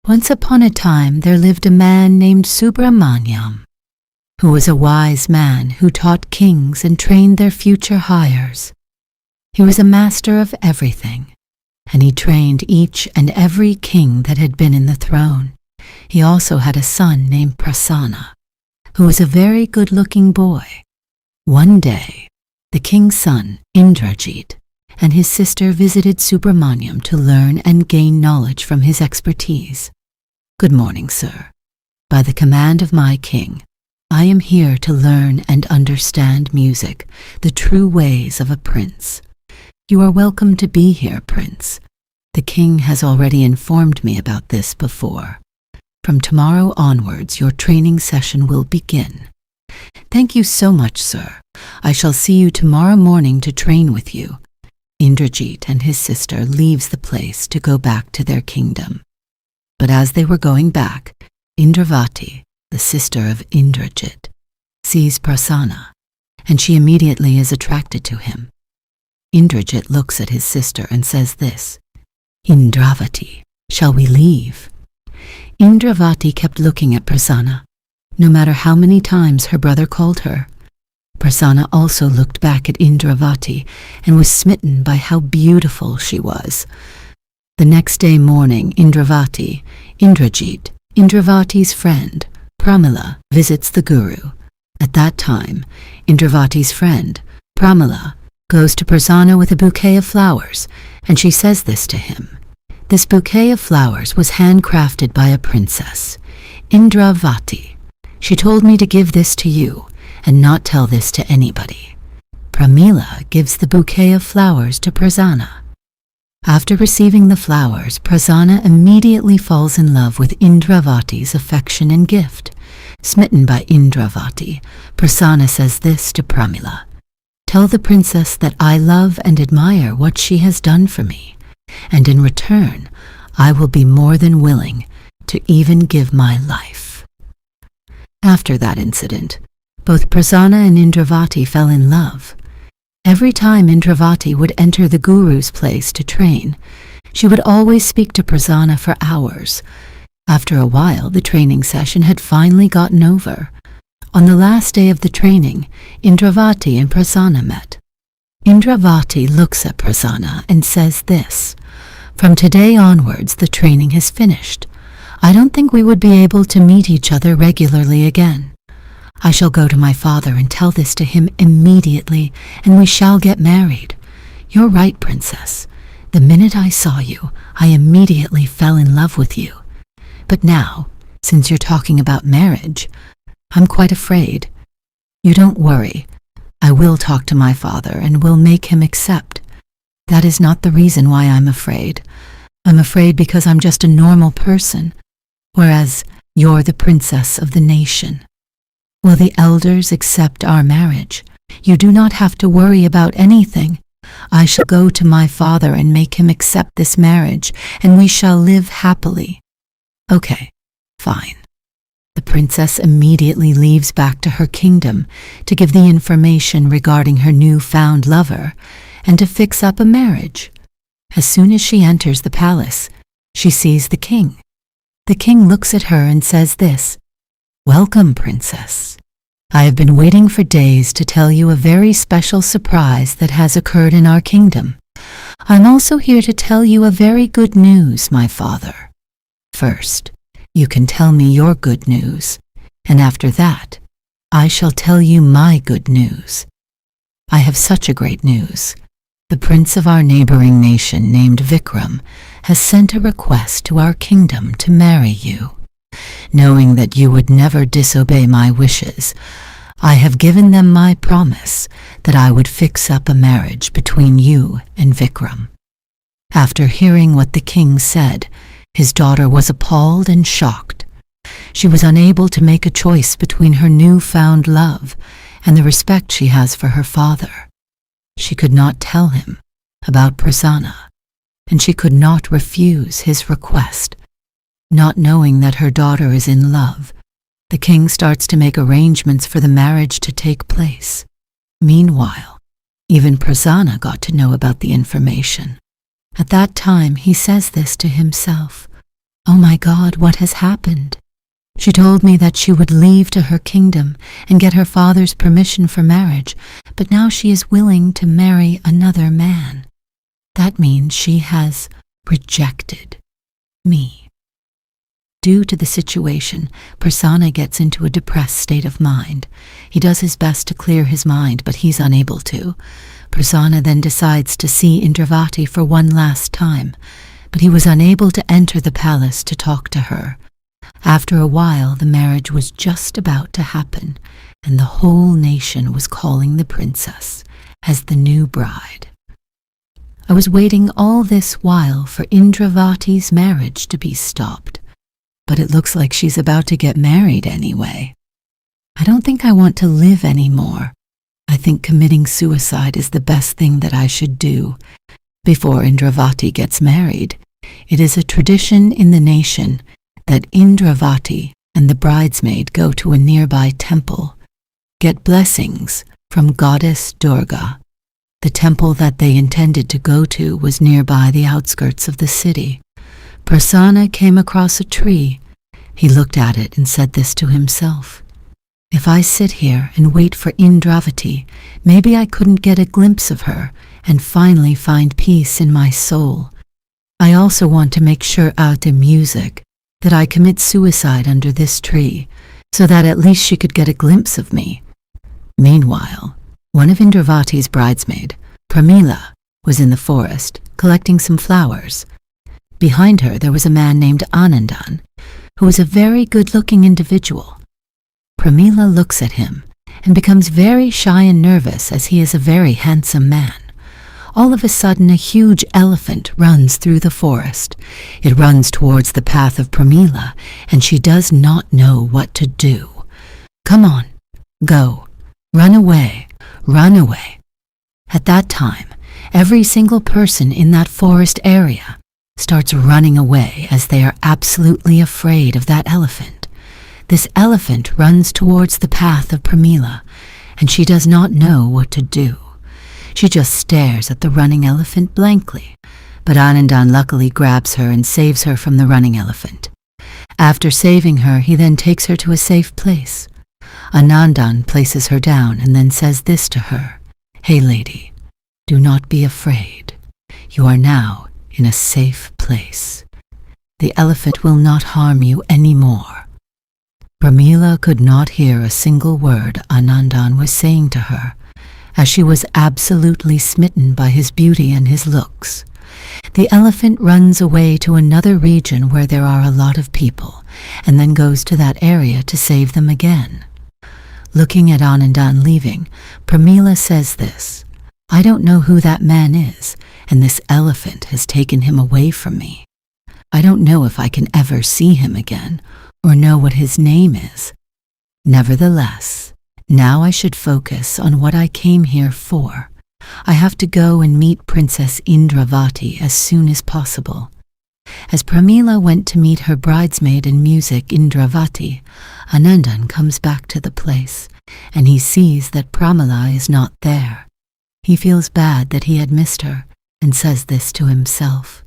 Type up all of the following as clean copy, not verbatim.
Once upon a time there lived a man named Subramanyam, who was a wise man who taught kings and trained their future hires. He was a master of everything, and he trained each and every king that had been in the throne. He also had a son named Prasanna, who was a very good-looking boy. One day, the king's son, Indrajit, and his sister visited Subramanyam to learn and gain knowledge from his expertise. "Good morning, sir. By the command of my king, I am here to learn and understand music, the true ways of a prince. You are welcome to be here, prince. The king has already informed me about this before. From tomorrow onwards, your training session will begin." "Thank you so much, sir. I shall see you tomorrow morning to train with you." Indrajit and his sister leaves the place to go back to their kingdom. But as they were going back, Indravati, the sister of Indrajit, sees Prasanna, and she immediately is attracted to him. Indrajit looks at his sister and says this, "Indravati, shall we leave?" Indravati kept looking at Prasanna, no matter how many times her brother called her. Prasanna also looked back at Indravati and was smitten by how beautiful she was. The next day morning, Indrajit, Indravati's friend, Pramila, visits the guru. At that time, Indravati's friend, Pramila, goes to Prasanna with a bouquet of flowers, and she says this to him. This bouquet of flowers was handcrafted by a princess, Indravati. She told me to give this to you and not tell this to anybody. Pramila gives the bouquet of flowers to Prasanna. After receiving the flowers, Prasanna immediately falls in love with Indravati's affection and gift. Smitten by Indravati, Prasanna says this to Pramila, "Tell the princess that I love and admire what she has done for me, and in return, I will be more than willing to even give my life." After that incident, both Prasanna and Indravati fell in love. Every time Indravati would enter the guru's place to train, she would always speak to Prasanna for hours. After a while, the training session had finally gotten over. On the last day of the training, Indravati and Prasanna met. Indravati looks at Prasanna and says this, "From today onwards, the training has finished. I don't think we would be able to meet each other regularly again. I shall go to my father and tell this to him immediately, and we shall get married. You're right, princess. The minute I saw you, I immediately fell in love with you. But now, since you're talking about marriage, I'm quite afraid. You don't worry. I will talk to my father and will make him accept. That is not the reason why I'm afraid. I'm afraid because I'm just a normal person, whereas you're the princess of the nation. Will the elders accept our marriage? You do not have to worry about anything. I shall go to my father and make him accept this marriage, and we shall live happily." "Okay, fine." The princess immediately leaves back to her kingdom to give the information regarding her new-found lover and to fix up a marriage. As soon as she enters the palace, she sees the king. The king looks at her and says this, "Welcome, princess. I have been waiting for days to tell you a very special surprise that has occurred in our kingdom. I'm also here to tell you a very good news, my father. First, you can tell me your good news, and after that, I shall tell you my good news. I have such a great news. The prince of our neighboring nation named Vikram has sent a request to our kingdom to marry you. Knowing that you would never disobey my wishes, I have given them my promise that I would fix up a marriage between you and Vikram." After hearing what the king said, his daughter was appalled and shocked. She was unable to make a choice between her new-found love and the respect she has for her father. She could not tell him about Prasanna, and she could not refuse his request. Not knowing that her daughter is in love, the king starts to make arrangements for the marriage to take place. Meanwhile, even Prasanna got to know about the information. At that time, he says this to himself, "Oh my God, what has happened?" She told me that she would leave to her kingdom and get her father's permission for marriage, but now she is willing to marry another man. That means she has rejected me. Due to the situation, Prasanna gets into a depressed state of mind. He does his best to clear his mind, but he's unable to. Prasanna then decides to see Indravati for one last time, but he was unable to enter the palace to talk to her. After a while, the marriage was just about to happen, and the whole nation was calling the princess as the new bride. I was waiting all this while for Indravati's marriage to be stopped, but it looks like she's about to get married anyway. I don't think I want to live anymore. I think committing suicide is the best thing that I should do before Indravati gets married. It is a tradition in the nation that Indravati and the bridesmaid go to a nearby temple, get blessings from goddess Durga. The temple that they intended to go to was nearby the outskirts of the city. Prasanna came across a tree. He looked at it and said this to himself: "If I sit here and wait for Indravati, maybe I couldn't get a glimpse of her and finally find peace in my soul. I also want to make sure out the music that I commit suicide under this tree, so that at least she could get a glimpse of me." Meanwhile, one of Indravati's bridesmaid, Pramila, was in the forest collecting some flowers. Behind her there was a man named Anandan, who was a very good-looking individual. Pramila looks at him and becomes very shy and nervous as he is a very handsome man. All of a sudden, a huge elephant runs through the forest. It runs towards the path of Pramila, and she does not know what to do. "Come on, go, run away, run away." At that time, every single person in that forest area starts running away as they are absolutely afraid of that elephant. This elephant runs towards the path of Pramila, and she does not know what to do. She just stares at the running elephant blankly, but Anandan luckily grabs her and saves her from the running elephant. After saving her, he then takes her to a safe place. Anandan places her down and then says this to her: "Hey lady, do not be afraid. You are now in a safe place. The elephant will not harm you anymore." Pramila could not hear a single word Anandan was saying to her, as she was absolutely smitten by his beauty and his looks. The elephant runs away to another region where there are a lot of people, and then goes to that area to save them again. Looking at Anandan leaving, Pramila says this: "I don't know who that man is, and this elephant has taken him away from me. I don't know if I can ever see him again, or know what his name is. Nevertheless, now I should focus on what I came here for. I have to go and meet Princess Indravati as soon as possible." As Pramila went to meet her bridesmaid in music, Indravati, Anandan comes back to the place, and he sees that Pramila is not there. He feels bad that he had missed her, and says this to himself: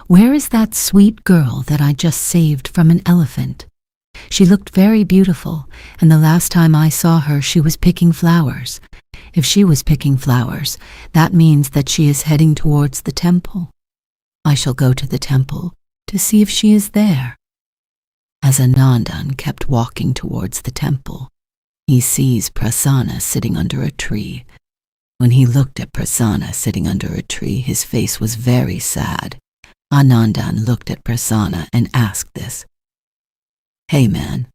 "Where is that sweet girl that I just saved from an elephant? She looked very beautiful, and the last time I saw her she was picking flowers. If she was picking flowers, that means that she is heading towards the temple. I shall go to the temple to see if she is there." As Anandan kept walking towards the temple, he sees Prasanna sitting under a tree. When he looked at Prasanna sitting under a tree, his face was very sad. Anandan looked at Prasanna and asked this: "Hey man,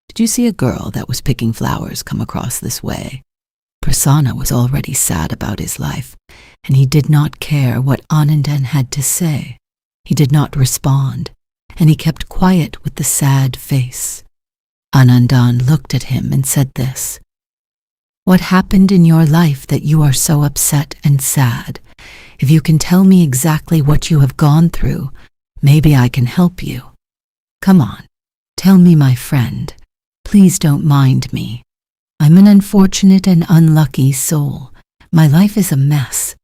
did you see a girl that was picking flowers come across this way?" Prasanna was already sad about his life, and he did not care what Anandan had to say. He did not respond, and he kept quiet with the sad face. Anandan looked at him and said this: "What happened in your life that you are so upset and sad? If you can tell me exactly what you have gone through, maybe I can help you. Come on, tell me, my friend. Please don't mind me. I'm an unfortunate and unlucky soul. My life is a mess.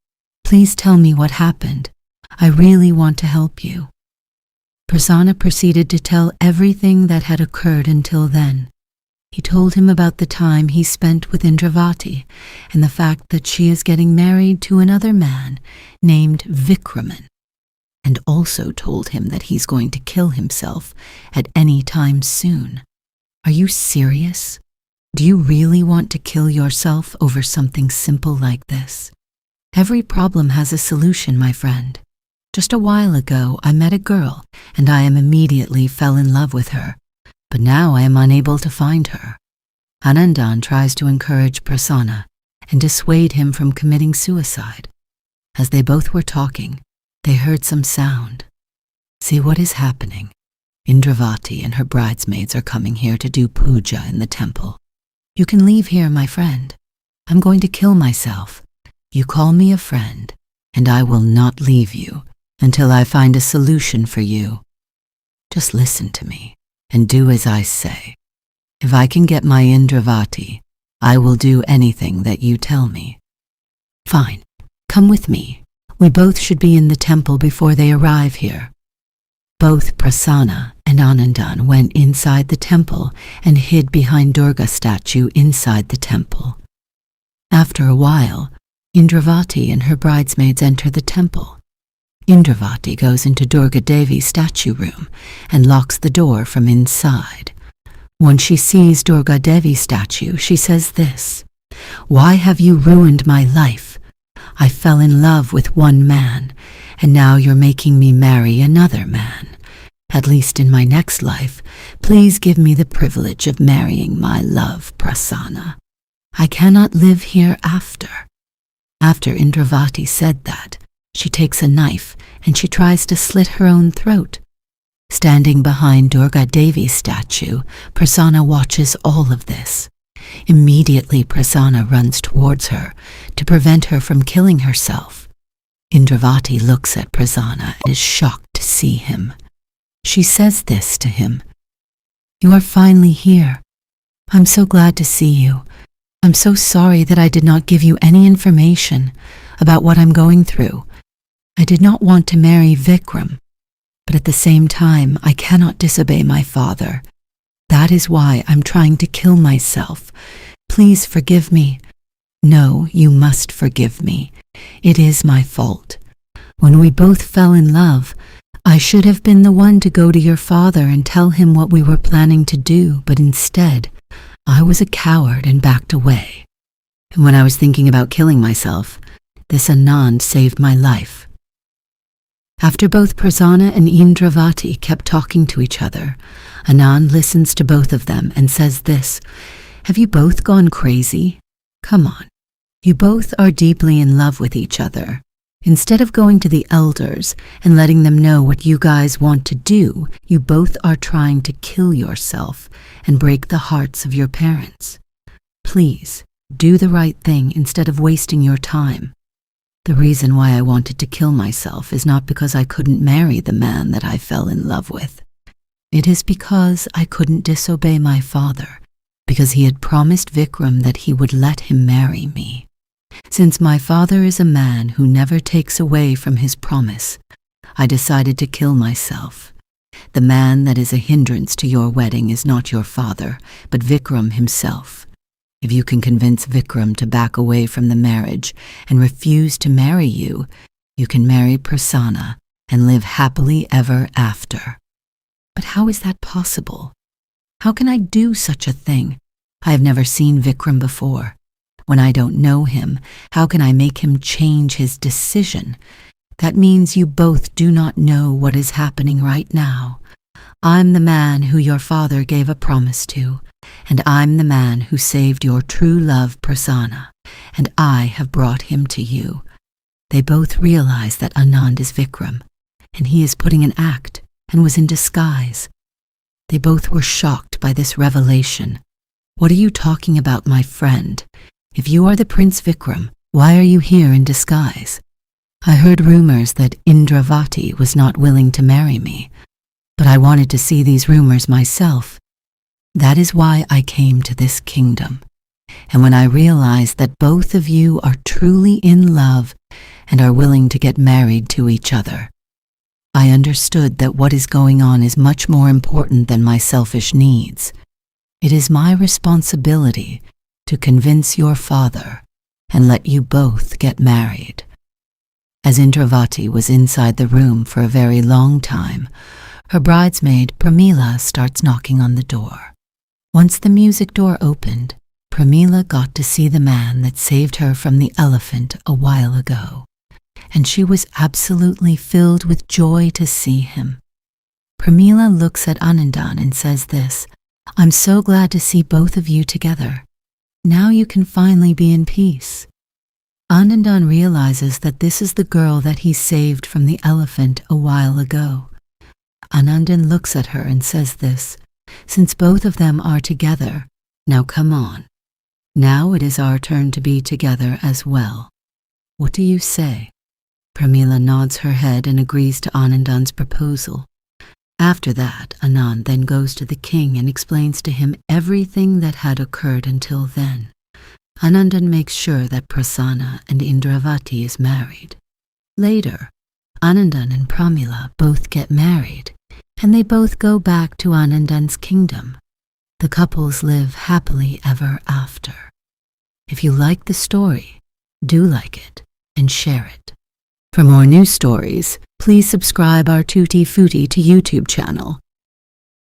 Please tell me what happened. I really want to help you." Prasanna proceeded to tell everything that had occurred until then. He told him about the time he spent with Indravati and the fact that she is getting married to another man named Vikraman, and also told him that he's going to kill himself at any time soon. Are you serious? Do you really want to kill yourself over something simple like this? Every problem has a solution, my friend. Just a while ago, I met a girl, and I immediately fell in love with her. But now I am unable to find her. Anandan tries to encourage Prasanna and dissuade him from committing suicide. As they both were talking, they heard some sound. See what is happening? Indravati and her bridesmaids are coming here to do puja in the temple. You can leave here, my friend. I'm going to kill myself. You call me a friend, and I will not leave you until I find a solution for you. Just listen to me and do as I say. If I can get my Indravati, I will do anything that you tell me. Fine, come with me. We both should be in the temple before they arrive here. Both Prasanna and Anandan went inside the temple and hid behind Durga statue inside the temple. After a while, Indravati and her bridesmaids enter the temple. Indravati goes into Durga Devi's statue room and locks the door from inside. When she sees Durga Devi's statue, she says this: "Why have you ruined my life? I fell in love with one man, and now you're making me marry another man. At least in my next life, please give me the privilege of marrying my love, Prasanna. I cannot live hereafter." After Indravati said that, she takes a knife and she tries to slit her own throat. Standing behind Durga Devi's statue, Prasanna watches all of this. Immediately, Prasanna runs towards her to prevent her from killing herself. Indravati looks at Prasanna and is shocked to see him. She says this to him: "You are finally here. I'm so glad to see you. I'm so sorry that I did not give you any information about what I'm going through. I did not want to marry Vikram, but at the same time, I cannot disobey my father. That is why I'm trying to kill myself. Please forgive me." "No, you must forgive me. It is my fault. When we both fell in love, I should have been the one to go to your father and tell him what we were planning to do, but instead, I was a coward and backed away. And when I was thinking about killing myself, this Anand saved my life." After both Prasanna and Indravati kept talking to each other, Anand listens to both of them and says this: "Have you both gone crazy? Come on. You both are deeply in love with each other. Instead of going to the elders and letting them know what you guys want to do, you both are trying to kill yourself and break the hearts of your parents. Please, do the right thing instead of wasting your time. The reason why I wanted to kill myself is not because I couldn't marry the man that I fell in love with. It is because I couldn't disobey my father, because he had promised Vikram that he would let him marry me. Since my father is a man who never takes away from his promise, I decided to kill myself. The man that is a hindrance to your wedding is not your father, but Vikram himself. If you can convince Vikram to back away from the marriage and refuse to marry you, you can marry Prasanna and live happily ever after." "But how is that possible? How can I do such a thing? I have never seen Vikram before. When I don't know him, how can I make him change his decision? That means you both do not know what is happening right now. I'm the man who your father gave a promise to, and I'm the man who saved your true love, Prasanna, and I have brought him to you." They both realize that Anand is Vikram, and he is putting an act and was in disguise. They both were shocked by this revelation. "What are you talking about, my friend? If you are the Prince Vikram, why are you here in disguise? I heard rumors that Indravati was not willing to marry me, but I wanted to see these rumors myself. That is why I came to this kingdom. And when I realized that both of you are truly in love and are willing to get married to each other, I understood that what is going on is much more important than my selfish needs. It is my responsibility to convince your father and let you both get married. As Indravati was inside the room for a very long time, her bridesmaid Pramila starts knocking on the door. Once the music door opened, Pramila got to see the man that saved her from the elephant a while ago, and she was absolutely filled with joy to see him. Pramila looks at Anandan and says this, "I'm so glad to see both of you together. Now you can finally be in peace." Anandan realizes that this is the girl that he saved from the elephant a while ago. Anandan looks at her and says this, "Since both of them are together, now come on. Now it is our turn to be together as well. What do you say?" Pramila nods her head and agrees to Anandan's proposal. After that, Anand then goes to the king and explains to him everything that had occurred until then. Anandan makes sure that Prasanna and Indravati is married. Later, Anandan and Pramila both get married, and they both go back to Anandan's kingdom. The couples live happily ever after. If you like the story, do like it and share it. For more news stories, please subscribe our Tutti Frutti to YouTube channel